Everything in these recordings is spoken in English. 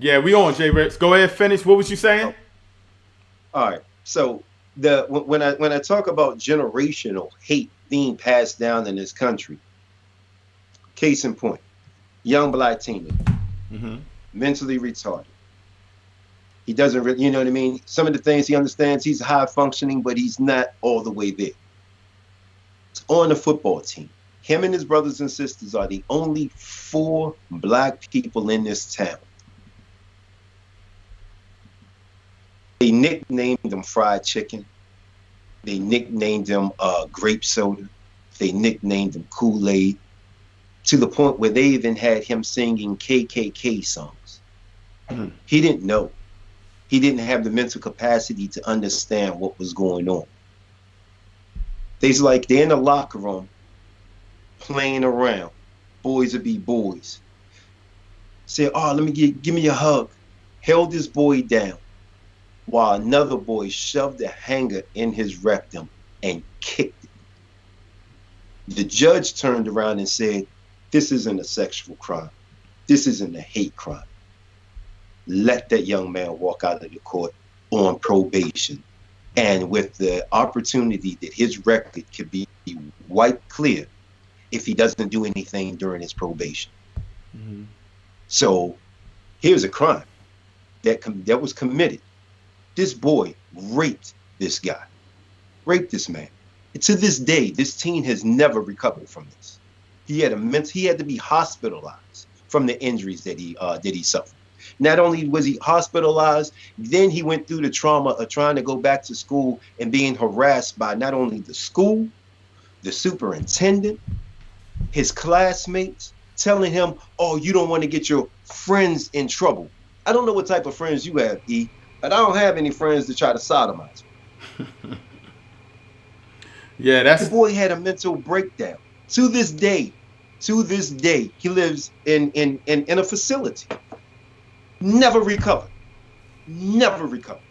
Yeah, we on, J Rex. Go ahead, finish. What was you saying? Oh, all right. So when I talk about generational hate being passed down in this country, case in point, young black teenager, Mm-hmm. mentally retarded. He doesn't really, you know what I mean? Some of the things he understands, he's high functioning, but he's not all the way there. It's on the football team. Him and his brothers and sisters are the only four black people in this town. They nicknamed him Fried Chicken. They nicknamed him Grape Soda. They nicknamed him Kool-Aid, to the point where they even had him singing KKK songs. Mm-hmm. He didn't know. He didn't have the mental capacity to understand what was going on. They're in the locker room playing around. Boys would be boys. Say, oh, give me a hug. Held this boy down while another boy shoved a hanger in his rectum and kicked it. The judge turned around and said, this isn't a sexual crime. This isn't a hate crime. Let that young man walk out of the court on probation, and with the opportunity that his record could be wiped clear if he doesn't do anything during his probation. Mm-hmm. So here's a crime that was committed. This boy raped this guy, raped this man. And to this day, this teen has never recovered from this. He had to be hospitalized from the injuries that he suffered. Not only was he hospitalized, then he went through the trauma of trying to go back to school and being harassed by not only the school, the superintendent, his classmates, telling him, oh, you don't want to get your friends in trouble. I don't know what type of friends you have, E, but I don't have any friends to try to sodomize me. Yeah, The that's boy had a mental breakdown. To this day, he lives in a facility. Never recovered. Never recovered.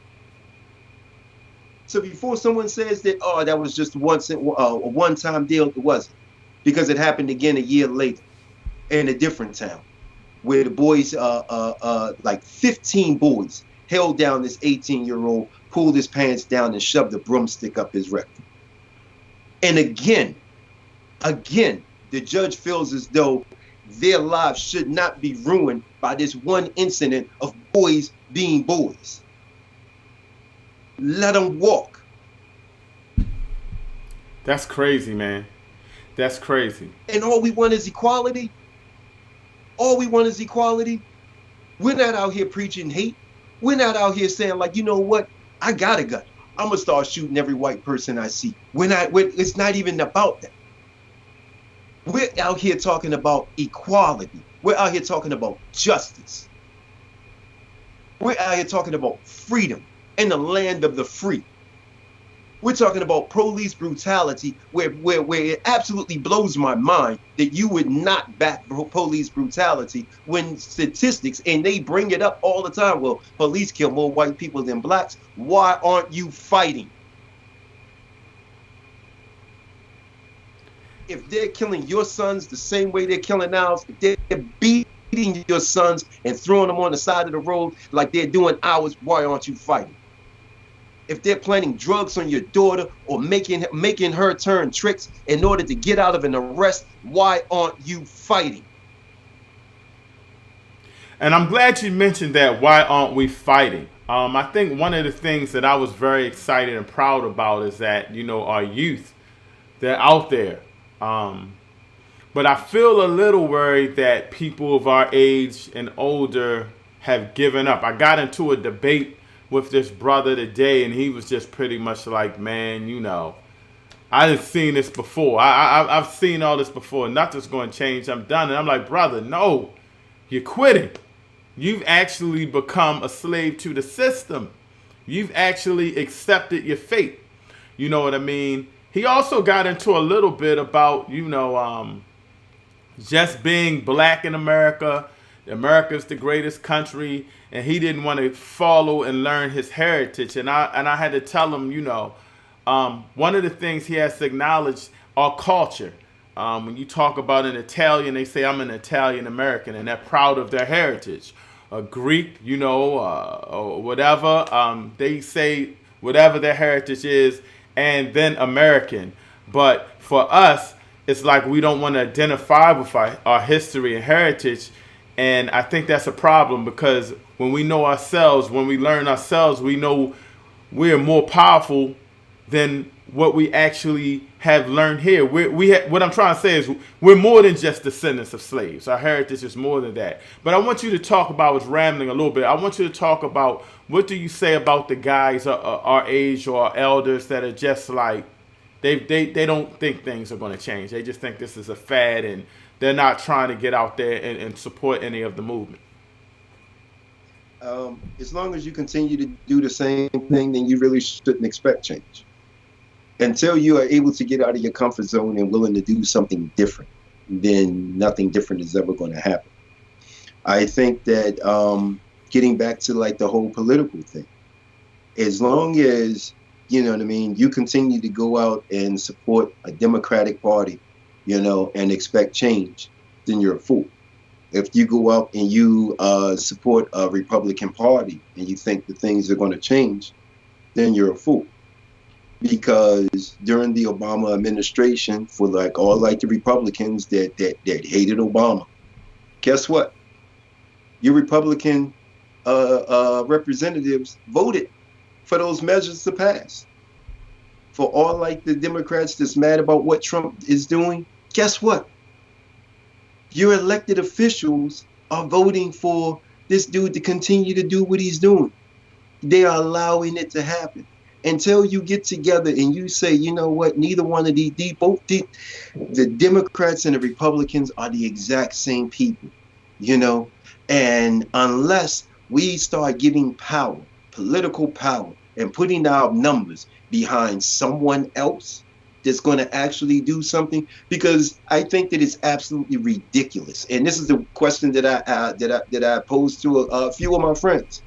So before someone says that, oh, that was just a one-time deal, it wasn't. Because it happened again a year later in a different town, where the boys, like 15 boys, held down this 18-year-old, pulled his pants down, and shoved a broomstick up his rectum. And again, the judge feels as though their lives should not be ruined by this one incident of boys being boys. Let them walk. that's crazy, man. That's crazy. And all we want is equality. All we want is equality. We're not out here preaching hate. We're not out here saying, like, you know what? I got a gun. I'm going to start shooting every white person I see. It's not even about that. We're out here talking about equality. We're out here talking about justice. We're out here talking about freedom and the land of the free. We're talking about police brutality, where it absolutely blows my mind that you would not back police brutality when statistics, and they bring it up all the time. Well, police kill more white people than blacks. Why aren't you fighting? If they're killing your sons the same way they're killing ours, if they're beating your sons and throwing them on the side of the road like they're doing ours, why aren't you fighting? If they're planting drugs on your daughter or making her turn tricks in order to get out of an arrest, why aren't you fighting? And I'm glad you mentioned that. Why aren't we fighting? I think one of the things that I was very excited and proud about is that, our youth, they're out there. But I feel a little worried that people of our age and older have given up. I got into a debate with this brother today, and he was just pretty much like, man, I've seen this before. I've seen all this before. Nothing's going to change. I'm done. And I'm like, brother, no, you're quitting. You've actually become a slave to the system. You've actually accepted your fate. You know what I mean? He also got into a little bit about, just being black in America. America's the greatest country, and he didn't want to follow and learn his heritage. And I had to tell him, one of the things he has to acknowledge our culture. When you talk about an Italian, they say I'm an Italian American, and they're proud of their heritage. a Greek, or whatever. They say whatever their heritage is, and then American. But for us, it's like we don't want to identify with our history and heritage. And I think that's a problem because when we know ourselves, when we learn ourselves, we know we're more powerful than what we actually have learned here. What I'm trying to say is we're more than just descendants of slaves. Our heritage is more than that. But I want you to talk about, I was rambling a little bit, I want you to talk about what do you say about the guys our age or our elders that are just like, they don't think things are going to change. They just think this is a fad and they're not trying to get out there and support any of the movement. As long as you continue to do the same thing, then you really shouldn't expect change. Until you are able to get out of your comfort zone and willing to do something different, then nothing different is ever going to happen. I think that getting back to like the whole political thing, as long as, you know what I mean, you continue to go out and support a Democratic Party, and expect change, then you're a fool. If you go out and you support a Republican Party and you think that things are going to change, then you're a fool. Because during the Obama administration, for all the Republicans that hated Obama, guess what? Your Republican representatives voted for those measures to pass. For all the Democrats that's mad about what Trump is doing, guess what? Your elected officials are voting for this dude to continue to do what he's doing. They are allowing it to happen. Until you get together and you say, you know what, neither one of the Democrats and the Republicans are the exact same people, and unless we start giving power, political power, and putting our numbers behind someone else that's going to actually do something, because I think that it's absolutely ridiculous. And this is the question that I posed to a few of my friends.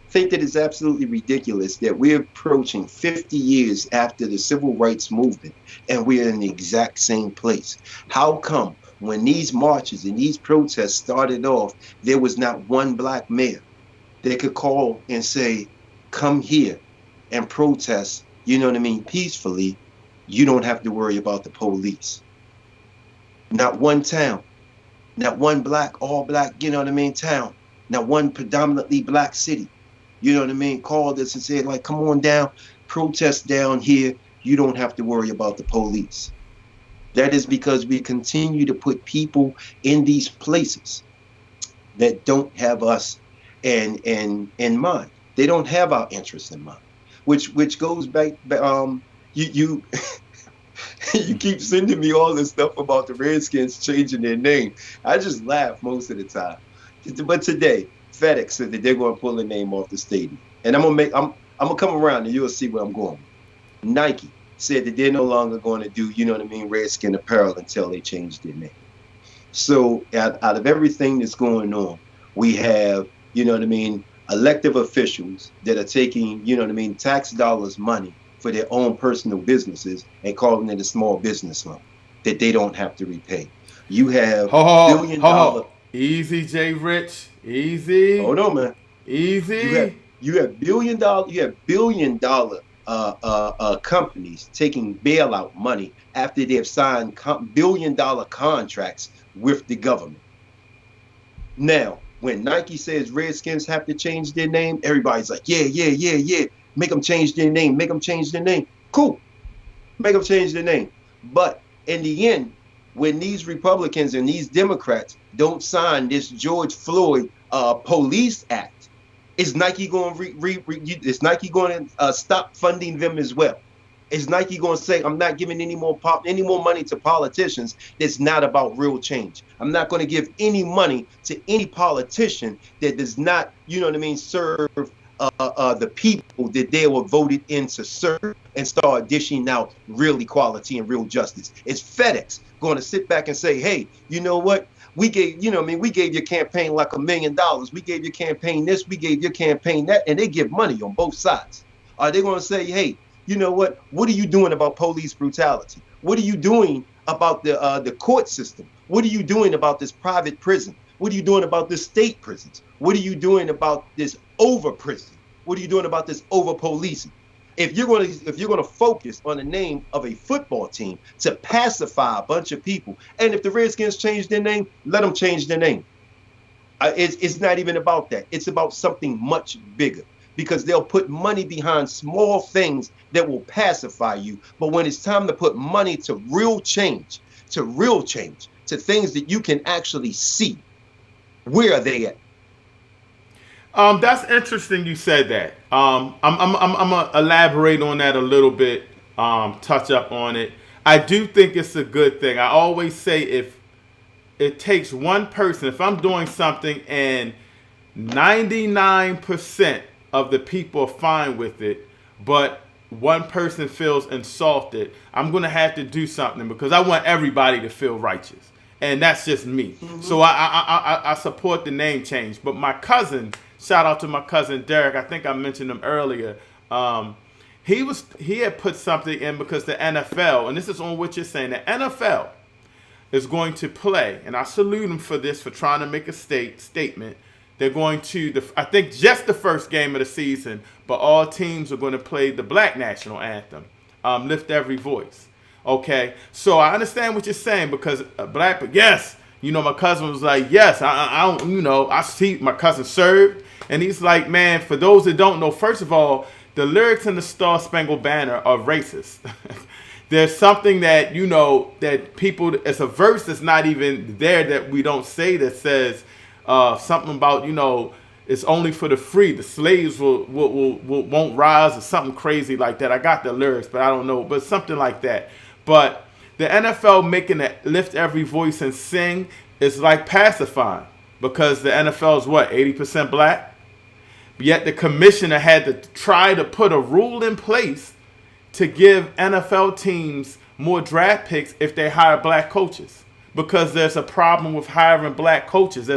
Think that it's absolutely ridiculous that we're approaching 50 years after the civil rights movement and we're in the exact same place. How come when these marches and these protests started off, there was not one black mayor that could call and say, come here and protest, peacefully. You don't have to worry about the police. Not one town, not one all black, town, not one predominantly black city. Called us and said, come on down, protest down here. You don't have to worry about the police. That is because we continue to put people in these places that don't have us in mind. They don't have our interests in mind, which goes back. You you keep sending me all this stuff about the Redskins changing their name. I just laugh most of the time. But today, FedEx said that they're going to pull the name off the stadium, and I'm gonna come around and you'll see where I'm going. Nike said that they're no longer going to do, Redskin apparel until they change their name. So out of everything that's going on, we have, elective officials that are taking, tax dollars money for their own personal businesses and calling it a small business loan that they don't have to repay. You have $1 billion. Easy, J. Rich. Easy. Hold on, man. Easy. You have $1 billion companies taking bailout money after they have signed $1 billion contracts with the government. Now, when Nike says Redskins have to change their name, everybody's like, yeah. Make them change their name. Make them change their name. Cool. Make them change their name. But in the end, when these Republicans and these Democrats don't sign this George Floyd Police Act, is Nike going to stop funding them as well? Is Nike going to say, I'm not giving any more money to politicians that's not about real change? I'm not going to give any money to any politician that does not, serve the people that they were voted in to serve and start dishing out real equality and real justice. It's FedEx going to sit back and say, hey, you know what? We gave, we gave your campaign like $1 million. We gave your campaign this, we gave your campaign that, and they give money on both sides. Are they going to say, hey, you know what? What are you doing about police brutality? What are you doing about the court system? What are you doing about this private prison? What are you doing about the state prisons? What are you doing about this over prison? What are you doing about this over policing? If you're gonna focus on the name of a football team to pacify a bunch of people, and if the Redskins change their name, let them change their name. It's not even about that. It's about something much bigger because they'll put money behind small things that will pacify you. But when it's time to put money to real change, to things that you can actually see, where are they at? That's interesting. You said that. I'm gonna elaborate on that a little bit. Touch up on it. I do think it's a good thing. I always say if it takes one person, if I'm doing something and 99% of the people are fine with it, but one person feels insulted, I'm going to have to do something because I want everybody to feel righteous. And that's just me. So I support the name change. But my cousin, shout out to my cousin Derek, I think I mentioned him earlier. He had put something in because the NFL, and this is on what you're saying, the NFL is going to play, and I salute him for this, for trying to make a statement. They're going to, I think, just the first game of the season, but all teams are going to play the Black National Anthem, Lift Every Voice. Okay, so I understand what you're saying because black, but yes, my cousin was like, yes, I don't, I see my cousin served, and he's like, man, for those that don't know, first of all, the lyrics in the Star Spangled Banner are racist. There's something that, that people, it's a verse that's not even there that we don't say that says something about, it's only for the free. The slaves won't rise or something crazy like that. I got the lyrics, but I don't know. But something like that. But the NFL making it lift every voice and sing is like pacifying because the NFL is what, 80% black? Yet the commissioner had to try to put a rule in place to give NFL teams more draft picks if they hire black coaches because there's a problem with hiring black coaches. There's